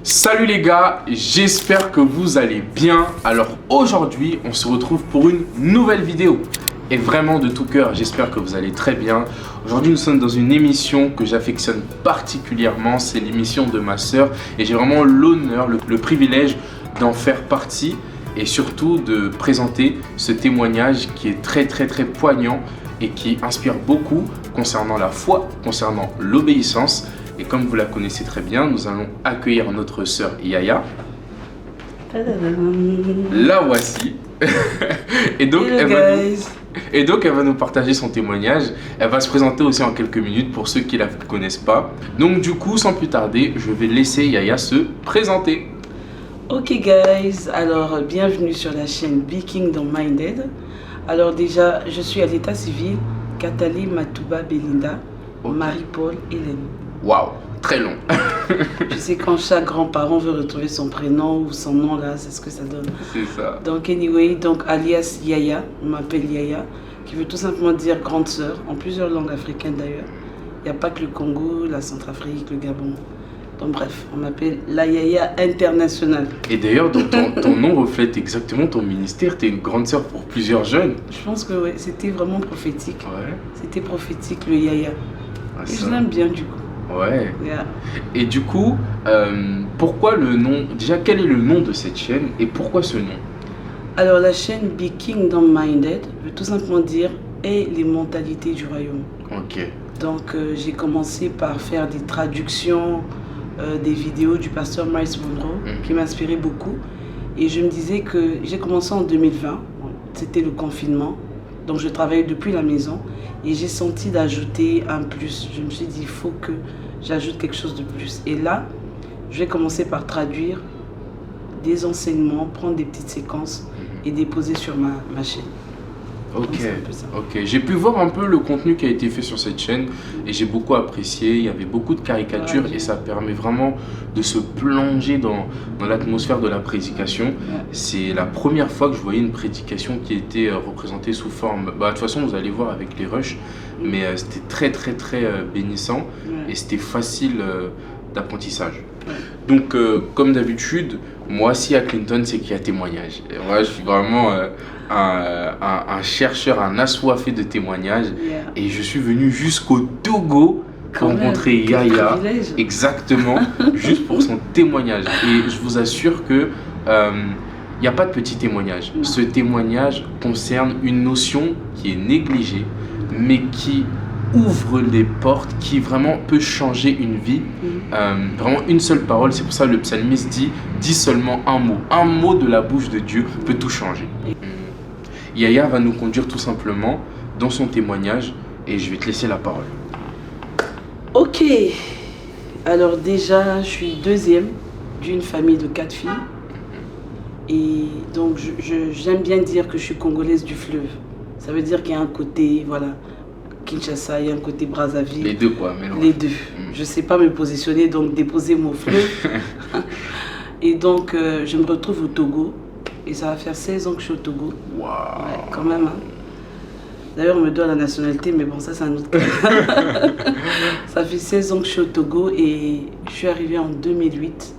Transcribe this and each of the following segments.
Salut les gars, j'espère que vous allez bien. Alors aujourd'hui, on se retrouve pour une nouvelle vidéo. Et vraiment de tout cœur, j'espère que vous allez très bien. Aujourd'hui, nous sommes dans une émission que j'affectionne particulièrement. C'est l'émission de ma sœur. Et j'ai vraiment l'honneur, le privilège d'en faire partie. Et surtout de présenter ce témoignage qui est très poignant et qui inspire beaucoup concernant la foi, concernant l'obéissance. Et comme vous la connaissez très bien, nous allons accueillir notre sœur Yaya. La voici. Et donc, elle va nous partager son témoignage. Elle va se présenter aussi en quelques minutes pour ceux qui ne la connaissent pas. Donc du coup, sans plus tarder, je vais laisser Yaya se présenter. Ok guys, alors bienvenue sur la chaîne Be Kingdom Minded. Alors déjà, je suis à l'état civil, Katali Matouba Belinda, Marie-Paul Hélène. Waouh, très long. Tu sais, quand chaque grand-parent veut retrouver son prénom ou son nom là, c'est ce que ça donne. C'est ça. Donc anyway, donc alias Yaya, on m'appelle Yaya, qui veut tout simplement dire grande sœur, en plusieurs langues africaines d'ailleurs. Il n'y a pas que le Congo, la Centrafrique, le Gabon. Donc bref, on m'appelle la Yaya internationale. Et d'ailleurs, ton nom reflète exactement ton ministère. Tu es une grande sœur pour plusieurs jeunes. Je pense que ouais, c'était vraiment prophétique. Ouais. C'était prophétique le Yaya. Ah, et je l'aime bien du coup. Ouais. Yeah. Et du coup, pourquoi le nom? Déjà, quel est le nom de cette chaîne et pourquoi ce nom? Alors la chaîne Be Kingdom Minded veut tout simplement dire « et les mentalités du royaume ». Ok. Donc j'ai commencé par faire des traductions des vidéos du pasteur Myles Munroe qui m'inspirait beaucoup. Et je me disais que j'ai commencé en 2020, c'était le confinement, donc je travaillais depuis la maison et j'ai senti d'ajouter un plus. Je me suis dit, il faut que j'ajoute quelque chose de plus. Et là, je vais commencer par traduire des enseignements, prendre des petites séquences et déposer sur ma chaîne. Ok, ok. J'ai pu voir un peu le contenu qui a été fait sur cette chaîne et j'ai beaucoup apprécié. Il y avait beaucoup de caricatures et ça permet vraiment de se plonger dans l'atmosphère de la prédication. C'est la première fois que je voyais une prédication qui était représentée sous forme... Bah, de toute façon, vous allez voir avec les rushs, mais c'était très bénissant et c'était facile d'apprentissage. Donc, comme d'habitude, moi, si à Clinton, c'est qu'il y a témoignage. Et moi, je suis vraiment un chercheur, un assoiffé de témoignages. Et je suis venu jusqu'au Togo pour rencontrer Yaya. Exactement, juste pour son témoignage. Et je vous assure que il n'y a pas de petit témoignage. Ce témoignage concerne une notion qui est négligée, mais qui ouvre les portes, qui vraiment peut changer une vie. Vraiment une seule parole, c'est pour ça que le psalmiste dit « Dis seulement un mot. Un mot de la bouche de Dieu peut tout changer. » Yaya va nous conduire tout simplement dans son témoignage et je vais te laisser la parole. Ok. Alors déjà, je suis deuxième d'une famille de 4 filles. Et donc, j'aime bien dire que je suis congolaise du fleuve. Ça veut dire qu'il y a un côté, voilà, Kinshasa, il y a un côté Brazzaville. Les deux quoi, mélange. Les deux. Je ne sais pas me positionner, donc déposer mon fleuve. Et donc, je me retrouve au Togo. Et ça va faire 16 ans que je suis au Togo. Waouh. Ouais, quand même. Hein. D'ailleurs, on me donne la nationalité, mais bon, ça, c'est un autre cas. Ça fait 16 ans que je suis au Togo et je suis arrivée en 2008.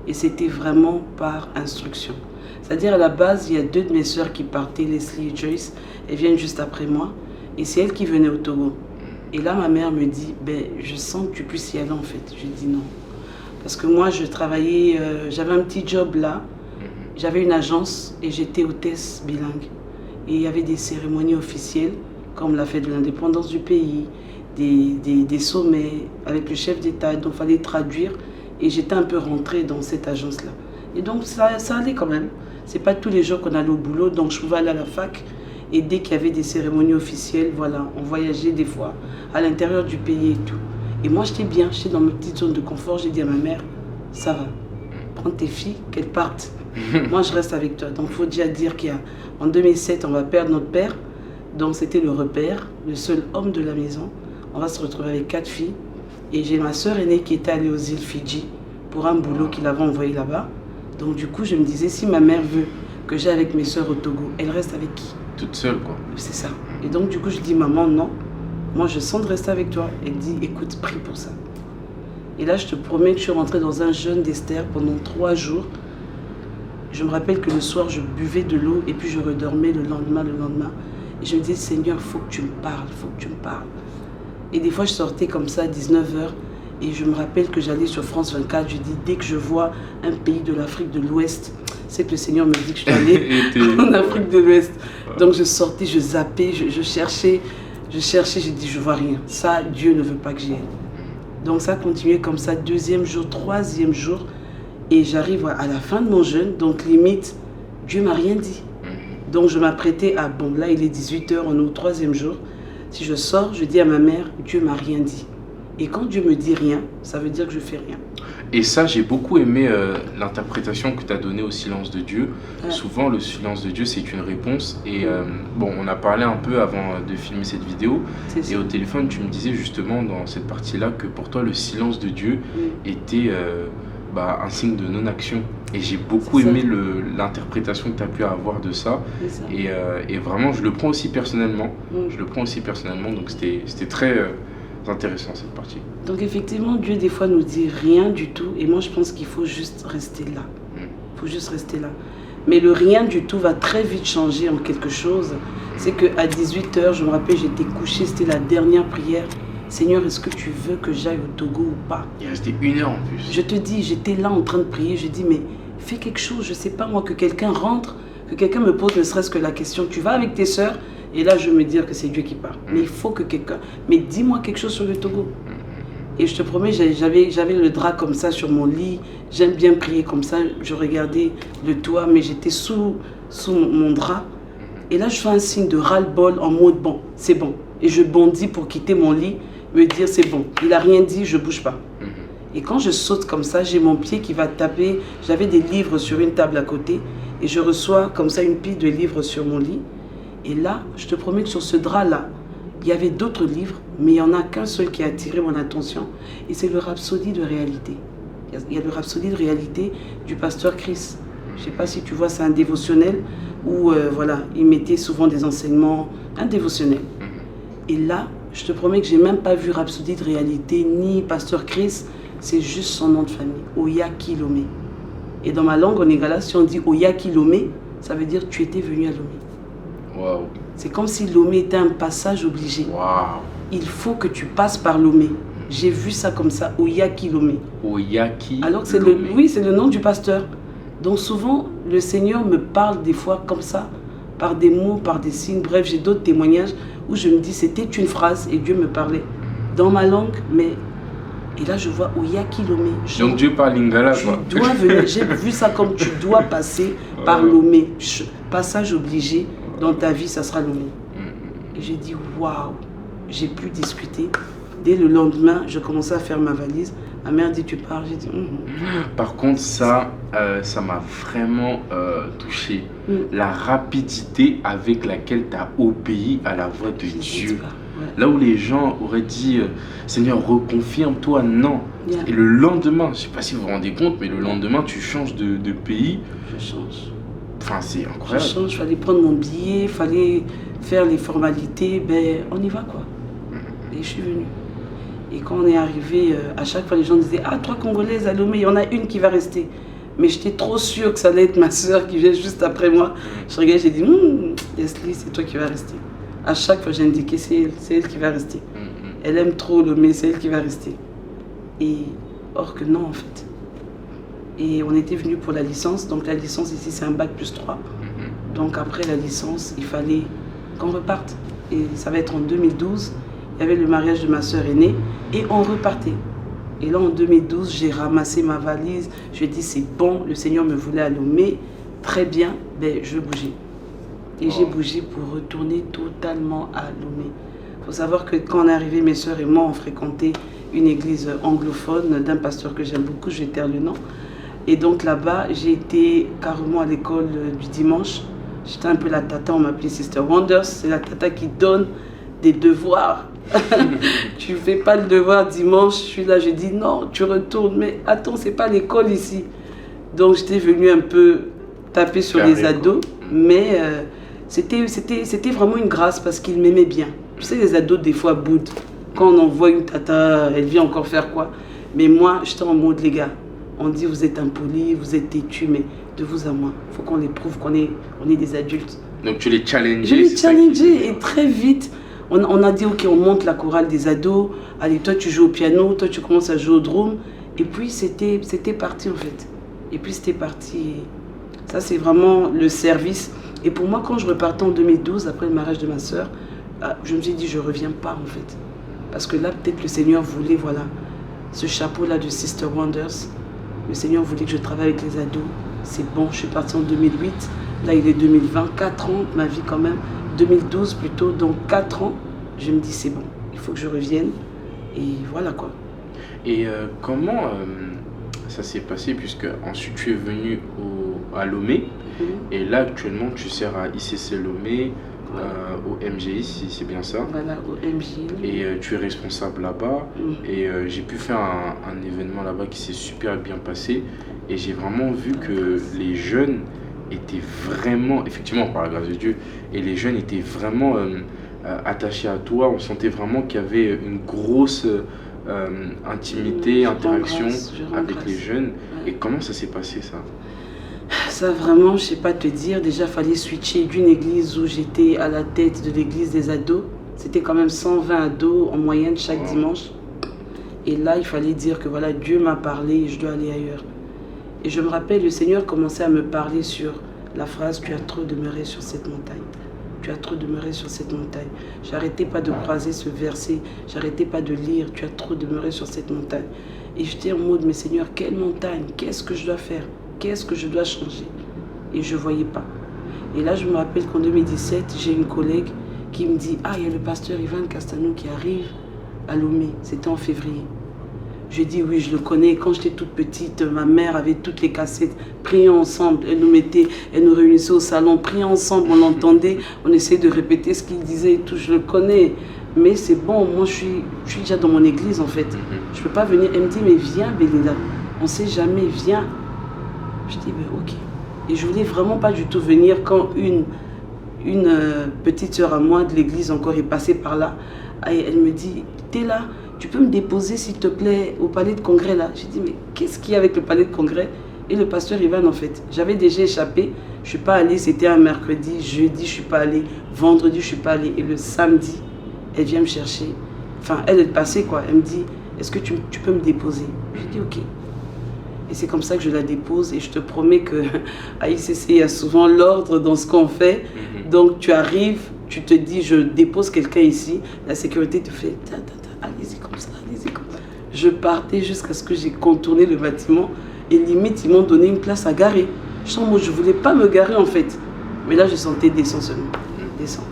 Et c'était vraiment par instruction. C'est-à-dire, à la base, il y a 2 de mes sœurs qui partaient, Leslie et Joyce. Elles viennent juste après moi. Et c'est elles qui venaient au Togo. Et là, ma mère me dit, ben, je sens que tu puisses y aller, en fait. Je dis non. Parce que moi, je travaillais, j'avais un petit job là. J'avais une agence et j'étais hôtesse bilingue. Et il y avait des cérémonies officielles, comme la fête de l'indépendance du pays, des sommets avec le chef d'État. Donc il fallait traduire. Et j'étais un peu rentrée dans cette agence-là. Et donc ça allait quand même. C'est pas tous les jours qu'on allait au boulot. Donc je pouvais aller à la fac. Et dès qu'il y avait des cérémonies officielles, voilà, on voyageait des fois à l'intérieur du pays et tout. Et moi j'étais bien, j'étais dans ma petite zone de confort. J'ai dit à ma mère, ça va, prends tes filles, qu'elles partent. Moi, je reste avec toi. Donc, il faut déjà dire qu'en 2007, on va perdre notre père. Donc, c'était le repère, le seul homme de la maison. On va se retrouver avec 4 filles. Et j'ai ma soeur aînée qui était allée aux îles Fidji pour un boulot qu'il avait envoyé là-bas. Donc, du coup, je me disais, si ma mère veut que j'aille avec mes soeurs au Togo, elle reste avec qui? Toute seule, quoi. C'est ça. Et donc, du coup, je dis, maman, non. Moi, je sens de rester avec toi. Elle dit, écoute, prie pour ça. Et là, je te promets que je suis rentrée dans un jeûne d'Esther pendant 3 jours. Je me rappelle que le soir, je buvais de l'eau et puis je redormais le lendemain. Et je me disais, Seigneur, il faut que tu me parles, il faut que tu me parles. Et des fois, je sortais comme ça à 19h et je me rappelle que j'allais sur France 24. Je dis, dès que je vois un pays de l'Afrique de l'Ouest, c'est que le Seigneur me dit que je dois aller en Afrique de l'Ouest. Donc je sortais, je zappais, je cherchais, j'ai dit, je vois rien. Ça, Dieu ne veut pas que j'y aille. Donc ça continuait comme ça, 2e jour, 3e jour. Et j'arrive à la fin de mon jeûne, donc limite, Dieu m'a rien dit. Donc je m'apprêtais à, bon là il est 18h, on est au 3e jour. Si je sors, je dis à ma mère, Dieu m'a rien dit. Et quand Dieu me dit rien, ça veut dire que je fais rien. Et ça, j'ai beaucoup aimé l'interprétation que tu as donnée au silence de Dieu. Ouais. Souvent, le silence de Dieu, c'est une réponse. Et bon, on a parlé un peu avant de filmer cette vidéo. Et au téléphone, tu me disais justement dans cette partie-là que pour toi, le silence de Dieu était un signe de non-action. Et j'ai beaucoup aimé l'interprétation que tu as pu avoir de ça. Et vraiment, je le prends aussi personnellement. Donc, c'était très intéressant cette partie. Donc effectivement, Dieu des fois nous dit rien du tout. Et moi, je pense qu'il faut juste rester là. Il faut juste rester là. Mais le rien du tout va très vite changer en quelque chose. C'est qu'à 18h, je me rappelle, j'étais couchée, c'était la dernière prière. Seigneur, est-ce que tu veux que j'aille au Togo ou pas? Il restait 1 heure en plus. Je te dis, j'étais là en train de prier. Je dis, mais fais quelque chose. Je ne sais pas moi, que quelqu'un rentre, que quelqu'un me pose ne serait-ce que la question. Tu vas avec tes sœurs? Et là, je vais me dire que c'est Dieu qui parle. Mais il faut que quelqu'un... Mais dis-moi quelque chose sur le Togo. Et je te promets, j'avais le drap comme ça sur mon lit. J'aime bien prier comme ça. Je regardais le toit, mais j'étais sous mon drap. Et là, je fais un signe de ras-le-bol en mode, bon, c'est bon. Et je bondis pour quitter mon lit, me dire, c'est bon. Il n'a rien dit, je ne bouge pas. Et quand je saute comme ça, j'ai mon pied qui va taper. J'avais des livres sur une table à côté. Et je reçois comme ça une pile de livres sur mon lit. Et là, je te promets que sur ce drap-là, il y avait d'autres livres, mais il n'y en a qu'un seul qui a attiré mon attention. Et c'est le Rhapsodie de réalité. Il y a le Rhapsodie de réalité du pasteur Chris. Je ne sais pas si tu vois, c'est un dévotionnel où voilà, il mettait souvent des enseignements, un dévotionnel. Et là, je te promets que je n'ai même pas vu Rhapsodie de réalité, ni pasteur Chris, c'est juste son nom de famille, Oyaki Lomé. Et dans ma langue onégala, si on dit Oyaki Lomé, ça veut dire tu étais venu à Lomé. Wow. C'est comme si Lomé était un passage obligé. Wow. Il faut que tu passes par Lomé. J'ai vu ça comme ça, Oyaki Lomé. Oyaki Alors que c'est le nom du pasteur. Donc souvent, le Seigneur me parle des fois comme ça, par des mots, par des signes. Bref, j'ai d'autres témoignages où je me dis c'était une phrase et Dieu me parlait dans ma langue, mais... Et là, je vois Oyaki Lomé. Donc Dieu parle lingala, quoi. Tu dois venir, j'ai vu ça comme tu dois passer par Lomé. Passage obligé. Dans ta vie, ça sera Lomé. Et j'ai dit, waouh, j'ai pu discuter. Dès le lendemain, je commençais à faire ma valise. Ma mère dit, tu pars? J'ai dit, Par contre, ça m'a vraiment touché. La rapidité avec laquelle tu as obéi à la voix de Dieu. Ouais. Là où les gens auraient dit, Seigneur, reconfirme-toi, non. Et le lendemain, je ne sais pas si vous vous rendez compte, mais le lendemain, tu changes de pays. Je change. Enfin, c'est incroyable. Je change, il fallait prendre mon billet, il fallait faire les formalités, ben on y va quoi. Et je suis venue. Et quand on est arrivé, à chaque fois les gens disaient, ah 3 Congolaises à Lomé, il y en a une qui va rester. Mais j'étais trop sûre que ça allait être ma soeur qui vient juste après moi. Je regardais, j'ai dit, Leslie, c'est toi qui vas rester. À chaque fois j'ai indiqué, c'est elle qui va rester. Elle aime trop Lomé, c'est elle qui va rester. Et or que non en fait. Et on était venu pour la licence. Donc la licence ici, c'est un bac plus 3. Donc après la licence, il fallait qu'on reparte. Et ça va être en 2012. Il y avait le mariage de ma soeur aînée. Et on repartait. Et là, en 2012, j'ai ramassé ma valise. Je lui ai dit, c'est bon, le Seigneur me voulait à Lomé. Très bien, ben, je vais bouger. Et j'ai bougé pour retourner totalement à Lomé. Il faut savoir que quand on est arrivé, mes soeurs et moi, on fréquentait une église anglophone d'un pasteur que j'aime beaucoup. Je vais taire le nom. Et donc là-bas, j'ai été carrément à l'école du dimanche. J'étais un peu la tata, on m'appelait Sister Wonders. C'est la tata qui donne des devoirs. Tu ne fais pas le devoir dimanche. Je suis là, je dis non, tu retournes. Mais attends, c'est pas l'école ici. Donc j'étais venue un peu taper sur les ados. Mais c'était vraiment une grâce parce qu'ils m'aimaient bien. Tu sais, les ados, des fois, boudent. Quand on envoie une tata, elle vient encore faire quoi? Mais moi, j'étais en mode, les gars, on dit vous êtes impolis, vous êtes têtus, mais de vous à moi, il faut qu'on les prouve qu'on est des adultes. Donc tu les challengeais. Je les challengeais et très vite, on a dit ok, on monte la chorale des ados, allez, toi tu joues au piano, toi tu commences à jouer au drum. Et puis c'était parti en fait. Et puis c'était parti. Ça c'est vraiment le service. Et pour moi, quand je repartais en 2012, après le mariage de ma soeur, je me suis dit je ne reviens pas en fait. Parce que là, peut-être le Seigneur voulait, voilà, ce chapeau-là de Sister Wonders. Le Seigneur voulait que je travaille avec les ados. C'est bon, je suis partie en 2008. Là, il est 2020, 4 ans, ma vie quand même. 2012 plutôt, donc 4 ans. Je me dis, c'est bon, il faut que je revienne. Et voilà quoi. Et comment ça s'est passé, puisque ensuite tu es venu à Lomé. Et là, actuellement, tu sers à ICC Lomé, au MGI, si c'est bien ça. Voilà, au MGI. Et tu es responsable là-bas. Et j'ai pu faire un événement là-bas qui s'est super bien passé. Et j'ai vraiment vu que les jeunes étaient vraiment, effectivement, par la grâce de Dieu, et les jeunes étaient vraiment attachés à toi. On sentait vraiment qu'il y avait une grosse intimité, interaction avec les jeunes. Ouais. Et comment ça s'est passé ça? Ça vraiment, je sais pas te dire. Déjà, il fallait switcher d'une église où j'étais à la tête de l'église des ados. C'était quand même 120 ados en moyenne chaque dimanche. Et là, il fallait dire que voilà, Dieu m'a parlé et je dois aller ailleurs. Et je me rappelle, le Seigneur commençait à me parler sur la phrase « Tu as trop demeuré sur cette montagne. Tu as trop demeuré sur cette montagne. » J'arrêtais pas de croiser ce verset. J'arrêtais pas de lire « Tu as trop demeuré sur cette montagne. » Et j'étais en mode « Mais Seigneur, quelle montagne? Qu'est-ce que je dois faire? Qu'est-ce que je dois changer ?» Et je ne voyais pas. Et là, je me rappelle qu'en 2017, j'ai une collègue qui me dit « Ah, il y a le pasteur Ivan Castanou qui arrive à Lomé. » C'était en février. Je dis oui, je le connais. Quand j'étais toute petite, ma mère avait toutes les cassettes. Prions ensemble. Elle nous réunissait au salon. Prions ensemble, on l'entendait. On essayait de répéter ce qu'il disait et tout. Je le connais. Mais c'est bon, moi je suis déjà dans mon église en fait. Je ne peux pas venir. Elle me dit, mais viens Belinda. On ne sait jamais, viens. Je dis, mais ok. Et je voulais vraiment pas du tout venir quand une petite sœur à moi de l'église encore est passée par là. Et elle me dit, t'es là? Tu peux me déposer s'il te plaît au palais de congrès là? J'ai dit mais qu'est-ce qu'il y a avec le palais de congrès? Et le pasteur Ivan en fait. J'avais déjà échappé, je ne suis pas allée, c'était un mercredi, jeudi je ne suis pas allée, vendredi je ne suis pas allée. Et le samedi, elle vient me chercher. Enfin elle passait quoi, elle me dit est-ce que tu peux me déposer? J'ai dit ok. Et c'est comme ça que je la dépose et je te promets qu'à ICC il y a souvent l'ordre dans ce qu'on fait. Donc tu arrives, tu te dis je dépose quelqu'un ici, la sécurité te fait allez-y comme ça, allez-y comme ça. Je partais jusqu'à ce que j'ai contourné le bâtiment et limite ils m'ont donné une place à garer. Je ne voulais pas me garer en fait. Mais là je sentais descendre seulement, descendre.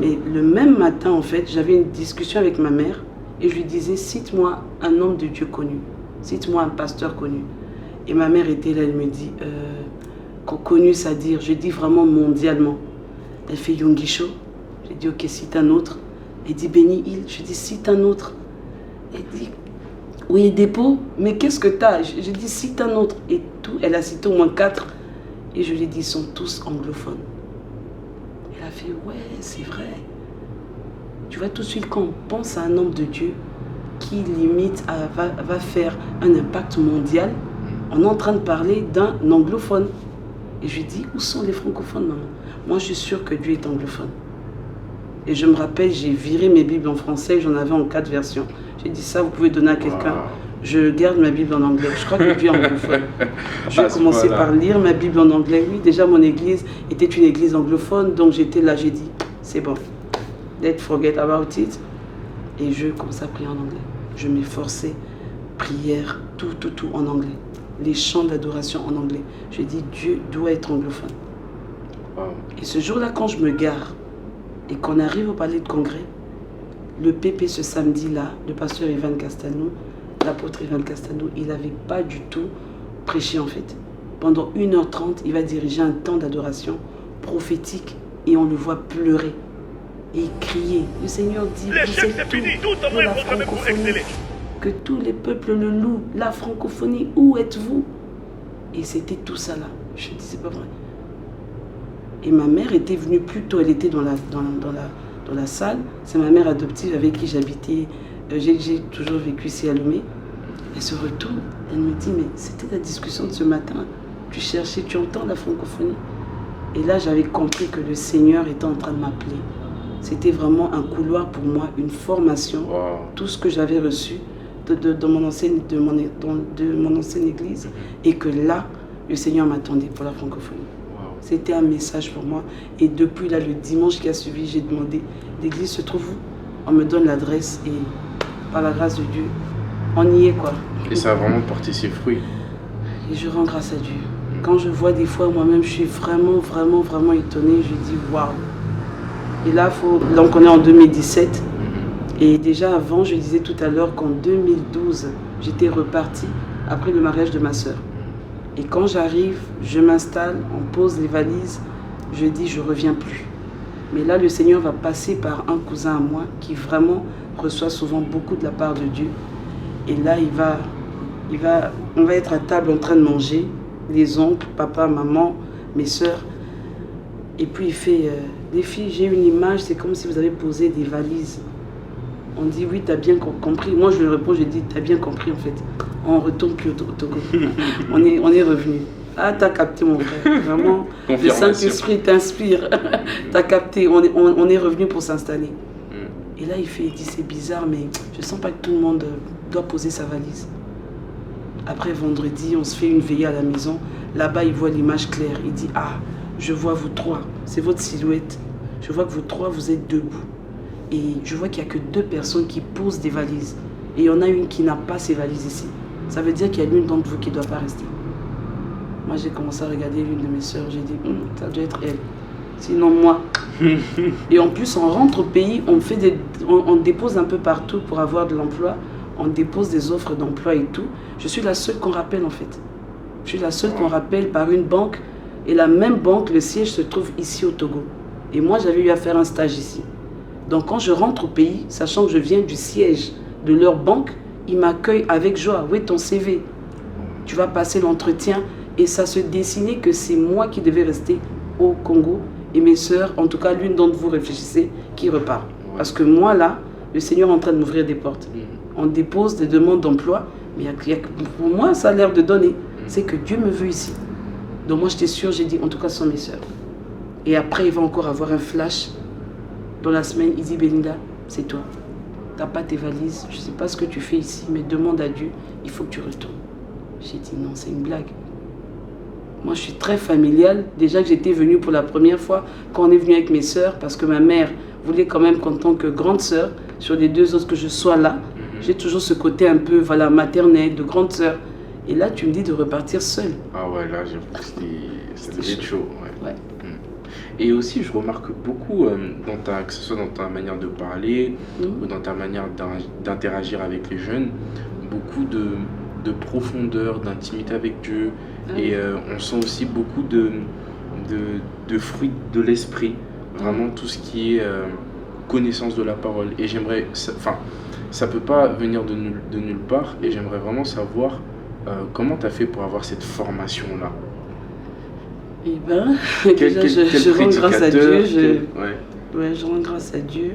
Mais le même matin en fait, j'avais une discussion avec ma mère et je lui disais cite-moi un homme de Dieu connu, cite-moi un pasteur connu. Et ma mère était là, elle me dit connu, c'est-à-dire, je dis vraiment mondialement. Elle fait Yongisho. J'ai dit ok, cite un autre. Elle dit Benny Hill. Je dis cite un autre. Elle dit oui, dépôt, mais qu'est-ce que t'as? J'ai dit cite un autre. Et tout, elle a cité au moins 4. Et je lui ai dit ils sont tous anglophones. Elle a fait ouais, c'est vrai. Tu vois, tout de suite, quand on pense à un homme de Dieu qui limite va faire un impact mondial, on est en train de parler d'un anglophone. Et je lui dis où sont les francophones, maman? Moi, je suis sûre que Dieu est anglophone. Et je me rappelle, j'ai viré mes Bibles en français, j'en avais en 4 versions. J'ai dit ça, vous pouvez donner à quelqu'un. Je garde ma Bible en anglais. Je crois que Dieu est anglophone. Je vais commencer par lire ma Bible en anglais. Oui, déjà mon église était une église anglophone, donc j'étais là, j'ai dit, c'est bon. Let's forget about it. Et je commence à prier en anglais. Je m'efforçais, prière, tout en anglais. Les chants d'adoration en anglais. Je dis, Dieu doit être anglophone. Et ce jour-là, quand je me gare, et qu'on arrive au palais de congrès, le PP ce samedi-là, le pasteur Ivan Castanou, l'apôtre Ivan Castanou, il n'avait pas du tout prêché en fait. Pendant 1h30, il va diriger un temps d'adoration prophétique et on le voit pleurer et crier. Le Seigneur dit, vous êtes tout pour la francophonie, que tous les peuples le louent, la francophonie, où êtes-vous? Et c'était tout ça là. Je dis, c'est pas vrai. Et ma mère était venue plus tôt, elle était dans la salle. C'est ma mère adoptive avec qui j'habitais. J'ai toujours vécu ici à Lomé. Elle se retourne, elle me dit, mais c'était la discussion de ce matin. Tu cherchais, tu entends la francophonie. Et là, j'avais compris que le Seigneur était en train de m'appeler. C'était vraiment un couloir pour moi, une formation. Wow. Tout ce que j'avais reçu de mon ancienne église. Et que là, le Seigneur m'attendait pour la francophonie. Wow. C'était un message pour moi. Et depuis là, le dimanche qui a suivi, j'ai demandé, l'église se trouve où? On me donne l'adresse et par la grâce de Dieu, on y est quoi. Et ça a vraiment porté ses fruits. Et je rends grâce à Dieu. Quand je vois des fois moi-même, je suis vraiment étonnée. Je dis waouh. Et là, donc on est en 2017. Et déjà avant, je disais tout à l'heure qu'en 2012, j'étais repartie après le mariage de ma soeur. Et quand j'arrive, je m'installe, on pose les valises, je dis je reviens plus. Mais là, le Seigneur va passer par un cousin à moi qui vraiment reçoit souvent beaucoup de la part de Dieu. Et là, on va être à table en train de manger, les oncles, papa, maman, mes soeurs. Et puis il fait, les filles, j'ai une image, c'est comme si vous avez posé des valises. On dit oui, tu as bien compris. Moi, je lui réponds, je dis, tu as bien compris en fait. On ne retourne plus au Togo. on est revenu. Ah, tu as capté mon frère. Vraiment, le Saint-Esprit t'inspire. Tu as capté, on est revenu pour s'installer. Et là, il dit, c'est bizarre, mais je ne sens pas que tout le monde doit poser sa valise. Après, vendredi, on se fait une veillée à la maison. Là-bas, il voit l'image claire. Il dit, ah, je vois vous trois. C'est votre silhouette. Je vois que vous trois, vous êtes debout. Et je vois qu'il n'y a que 2 personnes qui posent des valises. Et il y en a une qui n'a pas ses valises ici. Ça veut dire qu'il y a l'une d'entre vous qui ne doit pas rester. Moi, j'ai commencé à regarder l'une de mes soeurs. J'ai dit, ça doit être elle. Sinon, moi. Et en plus, on rentre au pays, on dépose un peu partout pour avoir de l'emploi. On dépose des offres d'emploi et tout. Je suis la seule qu'on rappelle en fait. Je suis la seule qu'on rappelle par une banque. Et la même banque, le siège se trouve ici au Togo. Et moi, j'avais eu à faire un stage ici. Donc quand je rentre au pays, sachant que je viens du siège de leur banque, ils m'accueillent avec joie. Où est ton CV? Tu vas passer l'entretien. Et ça se dessinait que c'est moi qui devais rester au Congo. Et mes sœurs, en tout cas l'une d'entre vous réfléchissez, qui repart. Parce que moi là, le Seigneur est en train de m'ouvrir des portes. On dépose des demandes d'emploi. Mais pour moi, ça a l'air de donner. C'est que Dieu me veut ici. Donc moi j'étais sûre, j'ai dit, en tout cas ce sont mes sœurs. Et après, il va encore avoir un flash. Dans la semaine, il dit, Belinda, c'est toi. Tu n'as pas tes valises, je ne sais pas ce que tu fais ici, mais demande à Dieu, il faut que tu retournes. J'ai dit, non, c'est une blague. Moi, je suis très familiale. Déjà que j'étais venue pour la première fois, quand on est venu avec mes sœurs, parce que ma mère voulait quand même qu'en tant que grande sœur, sur les 2 autres, que je sois là. J'ai toujours ce côté un peu maternel, de grande sœur. Et là, tu me dis de repartir seule. Ah ouais, là, ça devait être chaud. Ouais. Et aussi, je remarque beaucoup, que ce soit dans ta manière de parler ou dans ta manière d'interagir avec les jeunes, beaucoup de profondeur, d'intimité avec Dieu. Et on sent aussi beaucoup de fruits de l'esprit, vraiment tout ce qui est connaissance de la parole. Et j'aimerais, ça peut pas venir de nulle part, et j'aimerais vraiment savoir comment tu as fait pour avoir cette formation-là. Eh bien, déjà, je rends grâce à Dieu. Je rends grâce à Dieu.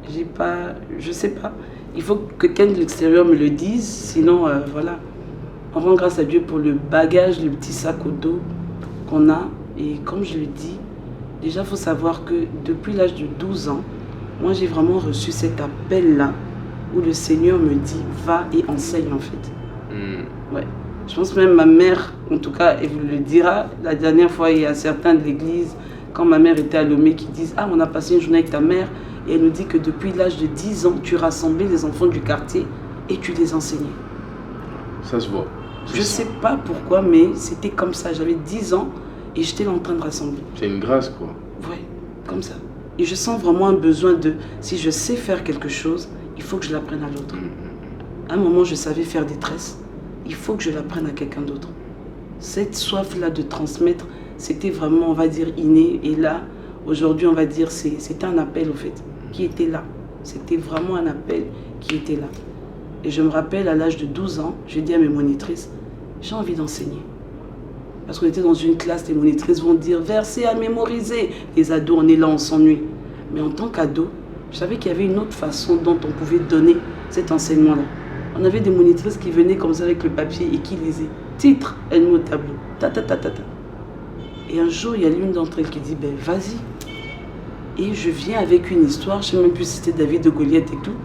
Je sais pas. Il faut que quelqu'un de l'extérieur me le dise, sinon, voilà. On rend grâce à Dieu pour le bagage, le petit sac au dos qu'on a. Et comme je le dis, déjà, il faut savoir que depuis l'âge de 12 ans, moi, j'ai vraiment reçu cet appel-là où le Seigneur me dit, va et enseigne en fait. Ouais. Je pense même ma mère, en tout cas, elle vous le dira, la dernière fois, il y a certains de l'église, quand ma mère était à Lomé, qui disent, ah, on a passé une journée avec ta mère, et elle nous dit que depuis l'âge de 10 ans, tu rassemblais les enfants du quartier et tu les enseignais. Ça se voit. Je ne sais pas pourquoi, mais c'était comme ça. J'avais 10 ans et j'étais là en train de rassembler. C'est une grâce, quoi. Ouais, comme ça. Et je sens vraiment un besoin de, si je sais faire quelque chose, il faut que je l'apprenne à l'autre. À un moment, je savais faire des tresses. Il faut que je l'apprenne à quelqu'un d'autre. Cette soif-là de transmettre, c'était vraiment, on va dire, inné. Et là, aujourd'hui, on va dire, c'était un appel, au fait, qui était là. C'était vraiment un appel qui était là. Et je me rappelle, à l'âge de 12 ans, j'ai dit à mes monitrices, j'ai envie d'enseigner. Parce qu'on était dans une classe, les monitrices vont dire, versets à mémoriser. Les ados, on est là, on s'ennuie. Mais en tant qu'ado, je savais qu'il y avait une autre façon dont on pouvait donner cet enseignement-là. On avait des monitrices qui venaient comme ça avec le papier et qui lisaient. Titre, elle met au tableau. Ta, ta, ta, ta, ta. Et un jour, il y a l'une d'entre elles qui dit, ben vas-y. Et je viens avec une histoire, je ne sais même plus si c'était David de Goliath et tout.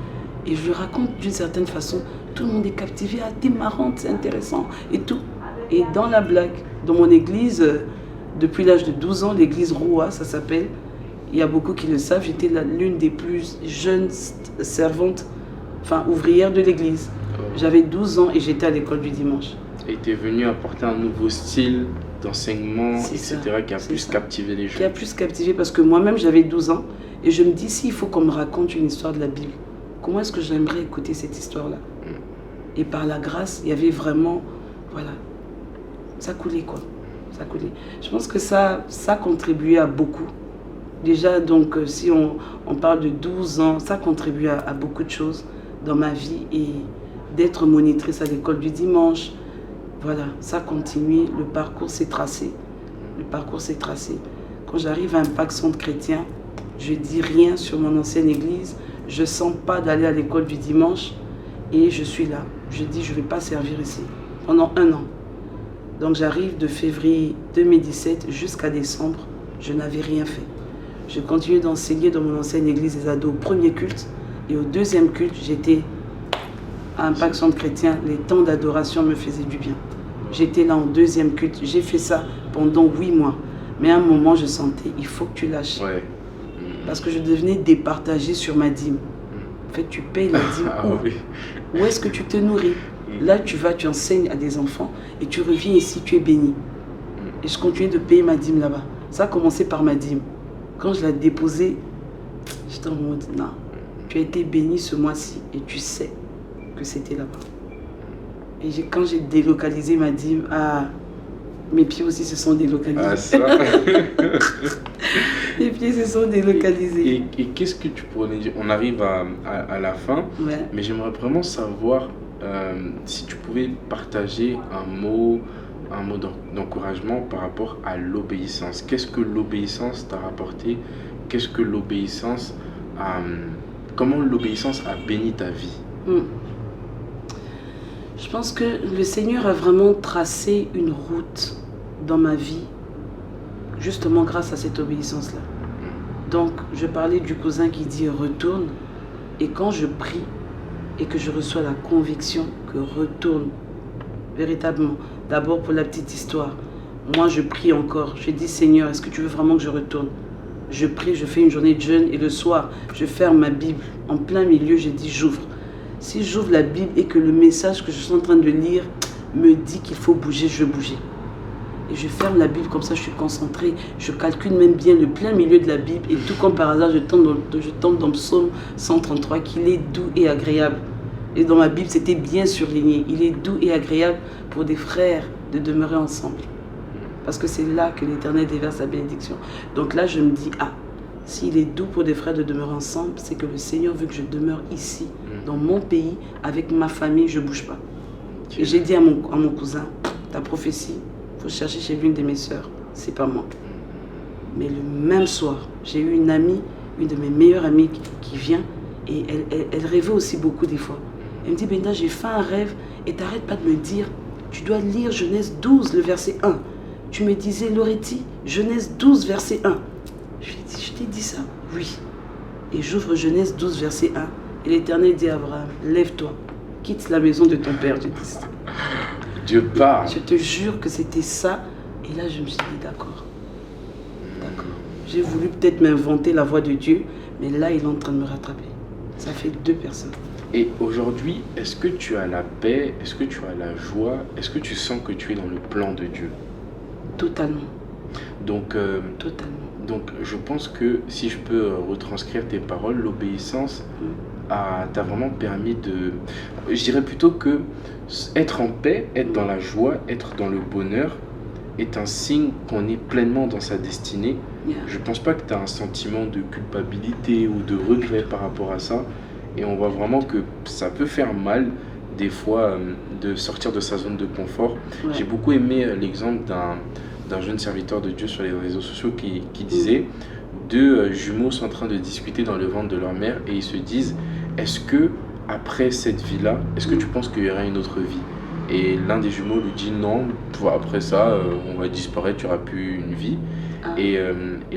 Et je lui raconte d'une certaine façon. Tout le monde est captivé. Ah, t'es marrante, c'est intéressant et tout. Et dans la blague, dans mon église, depuis l'âge de 12 ans, l'église Roua, ça s'appelle. Il y a beaucoup qui le savent, j'étais l'une des plus jeunes servantes, enfin ouvrières de l'église. J'avais 12 ans et j'étais à l'école du dimanche. Et tu es venu apporter un nouveau style d'enseignement, etc., qui a plus captivé les gens. Qui a plus captivé parce que moi-même j'avais 12 ans et je me dis, s'il faut qu'on me raconte une histoire de la Bible, comment est-ce que j'aimerais écouter cette histoire-là? Et par la grâce, il y avait vraiment, voilà, ça coulait quoi, ça coulait. Je pense que ça contribuait à beaucoup. Déjà, donc, si on parle de 12 ans, ça contribue à beaucoup de choses dans ma vie et d'être monitrice à l'école du dimanche. Voilà, ça continue, le parcours s'est tracé. Le parcours s'est tracé. Quand j'arrive à Impact Centre Chrétien, je dis rien sur mon ancienne église. Je ne sens pas d'aller à l'école du dimanche et je suis là. Je dis, je ne vais pas servir ici pendant 1 an. Donc j'arrive de février 2017 jusqu'à décembre, je n'avais rien fait. Je continuais d'enseigner dans mon ancienne église des ados au premier culte et au deuxième culte, j'étais à Impact Centre Chrétien. Les temps d'adoration me faisaient du bien. J'étais là en deuxième culte. J'ai fait ça pendant 8 mois. Mais à un moment, je sentais, il faut que tu lâches. Ouais. Parce que je devenais départagée sur ma dîme. En fait, tu payes la dîme où est-ce que tu te nourris? Là, tu vas, tu enseignes à des enfants et tu reviens ici, tu es béni. Et je continuais de payer ma dîme là-bas. Ça a commencé par ma dîme. Quand je l'ai déposée, j'étais en mode, non, tu as été béni ce mois-ci et tu sais que c'était là-bas. Et quand j'ai délocalisé ma dîme, mes pieds aussi se sont délocalisés. Ah, ça. Les pieds se sont délocalisés. Et qu'est-ce que tu pourrais dire? On arrive à la fin, ouais. Mais j'aimerais vraiment savoir si tu pouvais partager un mot d'encouragement par rapport à l'obéissance. Qu'est-ce que l'obéissance t'a rapporté? Qu'est-ce que l'obéissance comment l'obéissance a béni ta vie? Je pense que le Seigneur a vraiment tracé une route dans ma vie, justement grâce à cette obéissance-là. Donc, je parlais du cousin qui dit « retourne », et quand je prie et que je reçois la conviction que « retourne », véritablement, d'abord pour la petite histoire, moi je prie encore, je dis « Seigneur, est-ce que tu veux vraiment que je retourne ?» Je prie, je fais une journée de jeûne et le soir, je ferme ma Bible. En plein milieu, je dis « j'ouvre ». Si j'ouvre la Bible et que le message que je suis en train de lire me dit qu'il faut bouger, je vais bouger. Et je ferme la Bible, comme ça je suis concentrée. Je calcule même bien le plein milieu de la Bible. Et tout comme par hasard, je tombe dans Psaume 133, qu'il est doux et agréable. Et dans ma Bible, c'était bien surligné. Il est doux et agréable pour des frères de demeurer ensemble. Parce que c'est là que l'Éternel déverse sa bénédiction. Donc là, je me dis, s'il est doux pour des frères de demeurer ensemble, c'est que le Seigneur veut que je demeure ici, dans mon pays, avec ma famille, je ne bouge pas. Et j'ai dit à mon cousin, ta prophétie, il faut chercher chez l'une de mes sœurs, c'est pas moi. Mais le même soir, j'ai eu une amie, une de mes meilleures amies qui vient, et elle rêvait aussi beaucoup des fois. Elle me dit, Benda, j'ai fait un rêve, et t'arrêtes pas de me dire, tu dois lire Genèse 12, le verset 1. Tu me disais, Loretti, Genèse 12, verset 1. Je t'ai dit ça? Oui. Et j'ouvre Genèse 12, verset 1. Et l'Éternel dit à Abraham, lève-toi, quitte la maison de ton père. Dieu parle. Je te jure que c'était ça. Et là, je me suis dit, d'accord. D'accord. J'ai voulu peut-être m'inventer la voix de Dieu, mais là, il est en train de me rattraper. Ça fait 2 personnes. Et aujourd'hui, est-ce que tu as la paix? Est-ce que tu as la joie? Est-ce que tu sens que tu es dans le plan de Dieu? Totalement. Donc, totalement. Donc, je pense que si je peux retranscrire tes paroles, l'obéissance t'a vraiment permis de... Je dirais plutôt que être en paix, être dans la joie, être dans le bonheur est un signe qu'on est pleinement dans sa destinée. Yeah. Je ne pense pas que tu as un sentiment de culpabilité ou de regret par rapport à ça. Et on voit vraiment que ça peut faire mal, des fois, de sortir de sa zone de confort. Ouais. J'ai beaucoup aimé l'exemple d'un jeune serviteur de Dieu sur les réseaux sociaux qui disait 2 jumeaux sont en train de discuter dans le ventre de leur mère et ils se disent, est-ce que après cette vie-là, est-ce que tu penses qu'il y aura une autre vie? Et l'un des jumeaux lui dit non, toi, après ça, on va disparaître, tu n'auras plus une vie. Ah. Et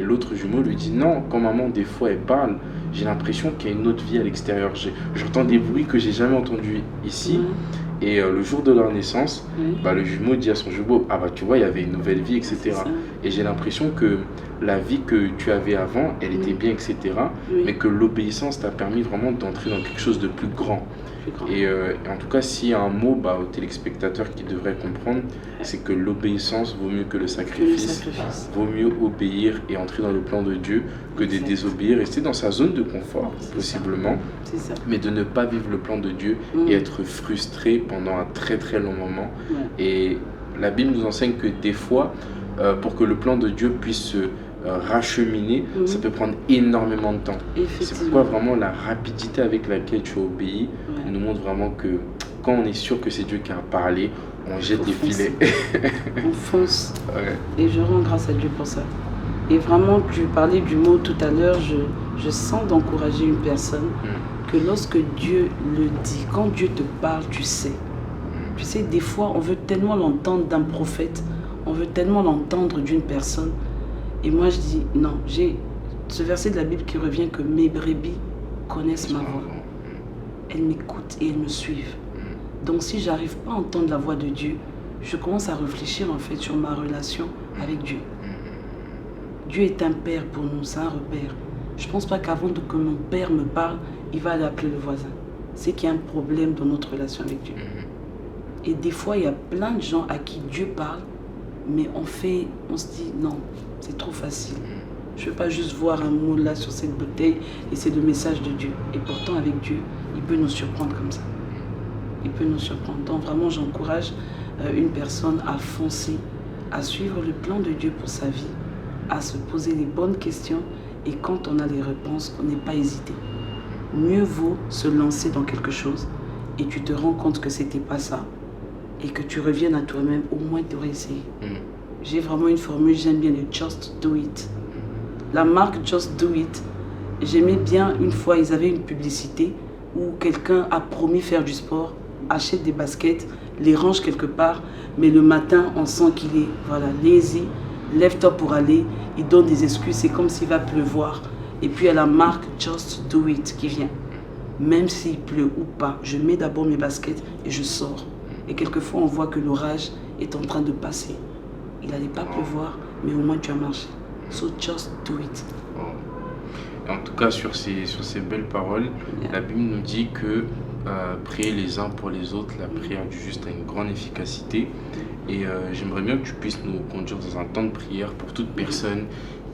l'autre jumeau lui dit non, quand maman des fois elle parle, j'ai l'impression qu'il y a une autre vie à l'extérieur. J'entends des bruits que j'ai jamais entendus ici. Et le jour de leur naissance, le jumeau dit à son jumeau, ah bah tu vois, il y avait une nouvelle vie, etc. Et j'ai l'impression que la vie que tu avais avant, elle était bien, etc. Mais que l'obéissance t'a permis vraiment d'entrer dans quelque chose de plus grand. Et en tout cas, s'il y a un mot aux téléspectateurs qui devraient comprendre, c'est que l'obéissance vaut mieux que le sacrifice. Vaut mieux obéir et entrer dans le plan de Dieu que de désobéir, rester dans sa zone de confort, possiblement, mais de ne pas vivre le plan de Dieu et être frustré pendant un très très long moment. Et la Bible nous enseigne que des fois, pour que le plan de Dieu puisse se racheminer, ça peut prendre énormément de temps. C'est pourquoi vraiment la rapidité avec laquelle tu obéis nous montre vraiment que quand on est sûr que c'est Dieu qui a parlé, on jette les filets. On fonce. Et je rends grâce à Dieu pour ça. Et vraiment, tu parlais du mot tout à l'heure, je sens d'encourager une personne que lorsque Dieu le dit, quand Dieu te parle, tu sais. Tu sais, des fois, on veut tellement l'entendre d'un prophète, on veut tellement l'entendre d'une personne. Et moi, je dis, non, j'ai ce verset de la Bible qui revient que mes brebis connaissent ma voix. Elles m'écoutent et elles me suivent. Donc, si je n'arrive pas à entendre la voix de Dieu, je commence à réfléchir en fait sur ma relation avec Dieu. Dieu est un père pour nous, c'est un repère. Je ne pense pas qu'avant que mon père me parle, il va aller appeler le voisin. C'est qu'il y a un problème dans notre relation avec Dieu. Et des fois, il y a plein de gens à qui Dieu parle, mais on se dit non, c'est trop facile. Je ne veux pas juste voir un mot là sur cette bouteille et c'est le message de Dieu. Et pourtant, avec Dieu, il peut nous surprendre comme ça. Il peut nous surprendre. Donc vraiment, j'encourage une personne à foncer, à suivre le plan de Dieu pour sa vie, à se poser les bonnes questions et quand on a les réponses, on n'est pas hésité. Mieux vaut se lancer dans quelque chose et tu te rends compte que c'était pas ça et que tu reviennes à toi-même, au moins tu aurais essayé. J'ai vraiment une formule, j'aime bien le Just Do It. La marque Just Do It, j'aimais bien, une fois ils avaient une publicité où quelqu'un a promis faire du sport, achète des baskets, les range quelque part, mais le matin on sent qu'il est lazy, lève-toi pour aller, il donne des excuses, c'est comme s'il va pleuvoir. Et puis il y a la marque Just Do It qui vient. Même s'il pleut ou pas, je mets d'abord mes baskets et je sors. Et quelquefois on voit que l'orage est en train de passer. Il n'allait pas pleuvoir, mais au moins tu as marché. So just do it. En tout cas, sur ces belles paroles, la Bible nous dit que prier les uns pour les autres, la prière du juste a une grande efficacité. Et j'aimerais bien que tu puisses nous conduire dans un temps de prière pour toute personne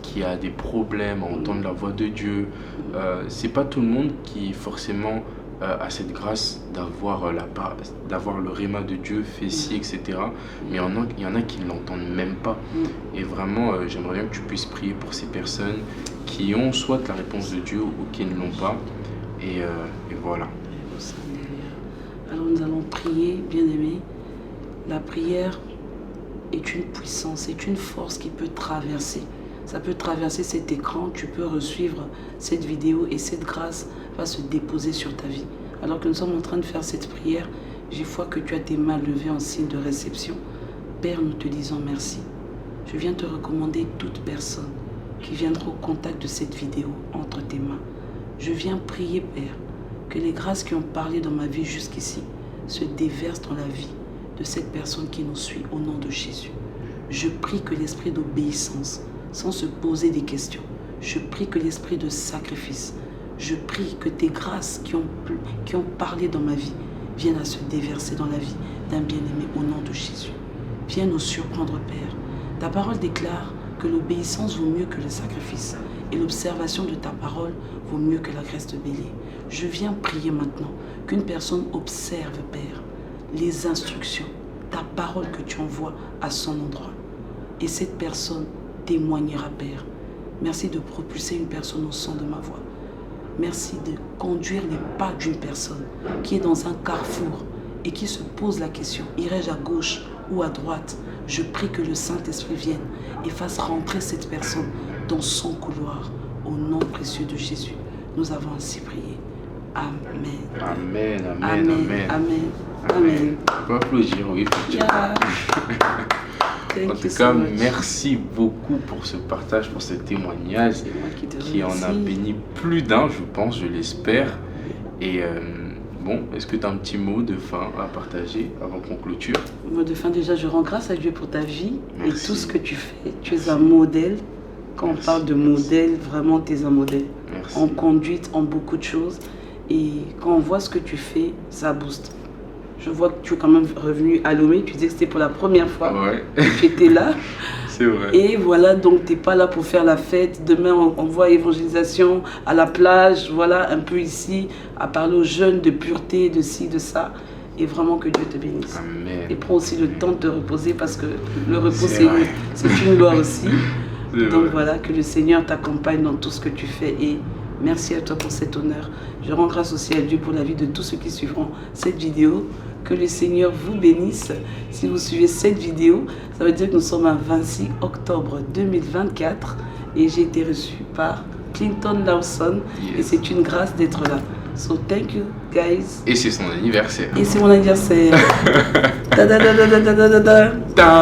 qui a des problèmes à entendre la voix de Dieu. C'est pas tout le monde qui forcément a cette grâce d'avoir le réma de Dieu fait ci, etc. Mais il y en a qui ne l'entendent même pas. Et vraiment, j'aimerais bien que tu puisses prier pour ces personnes qui ont soit la réponse de Dieu ou qui ne l'ont pas. Et voilà. Alors nous allons prier, bien-aimés. La prière est une puissance, c'est une force qui peut traverser. Ça peut traverser cet écran, tu peux resuivre cette vidéo et cette grâce va se déposer sur ta vie. Alors que nous sommes en train de faire cette prière, j'ai foi que tu as tes mains levées en signe de réception. Père, nous te disons merci. Je viens te recommander toute personne qui viendra au contact de cette vidéo entre tes mains. Je viens prier, Père, que les grâces qui ont parlé dans ma vie jusqu'ici se déversent dans la vie de cette personne qui nous suit au nom de Jésus. Je prie que l'esprit d'obéissance, sans se poser des questions, je prie que l'esprit de sacrifice, je prie que tes grâces qui ont parlé dans ma vie viennent à se déverser dans la vie d'un bien-aimé au nom de Jésus. Viens nous surprendre, Père. Ta parole déclare que l'obéissance vaut mieux que le sacrifice et l'observation de ta parole vaut mieux que la graisse de bélier. Je viens prier maintenant qu'une personne observe, Père, les instructions, ta parole que tu envoies à son endroit. Et cette personne témoignera, Père. Merci de propulser une personne au son de ma voix. Merci de conduire les pas d'une personne qui est dans un carrefour et qui se pose la question, irai-je à gauche ou à droite? Je prie que le Saint-Esprit vienne et fasse rentrer cette personne dans son couloir. Au nom précieux de Jésus, nous avons ainsi prié. Amen. Amen, amen, Amen. amen. Amen. Amen. On peut applaudir, oui. Yeah. En Thank tout you so cas, much. merci beaucoup pour ce partage, pour ce témoignage C'est moi qui te qui en a remercie. béni plus d'un, je pense, je l'espère. Et bon, est-ce que tu as un petit mot de fin à partager avant qu'on clôture? Mot de fin, déjà, je rends grâce à Dieu pour ta vie et Merci. tout ce que tu fais. Tu es un modèle. Quand Merci, on parle de merci. modèle, vraiment, tu es un modèle. Merci. En conduite, en beaucoup de choses. Et quand on voit ce que tu fais, ça booste. Je vois que tu es quand même revenu à Lomé. Tu disais que c'était pour la première fois Ouais, que tu étais là. c'est vrai. Et voilà, donc tu n'es pas là pour faire la fête. Demain, on voit évangélisation à la plage, voilà, un peu ici, à parler aux jeunes de pureté, de ci, de ça. Et vraiment que Dieu te bénisse. Amen. Et prends aussi le temps de te reposer parce que le repos, C'est vrai. c'est une loi aussi. C'est Donc vrai. voilà, que le Seigneur t'accompagne dans tout ce que tu fais. Et merci à toi pour cet honneur. Je rends grâce aussi à Dieu pour la vie de tous ceux qui suivront cette vidéo. Que le Seigneur vous bénisse. Si vous suivez cette vidéo, ça veut dire que nous sommes à 26 octobre 2024 et j'ai été reçu par Clinton Lawson. Yes. Et c'est une grâce d'être là. So thank you guys. Et c'est son anniversaire. Et c'est mon anniversaire. Ta da da da da da da da. Ta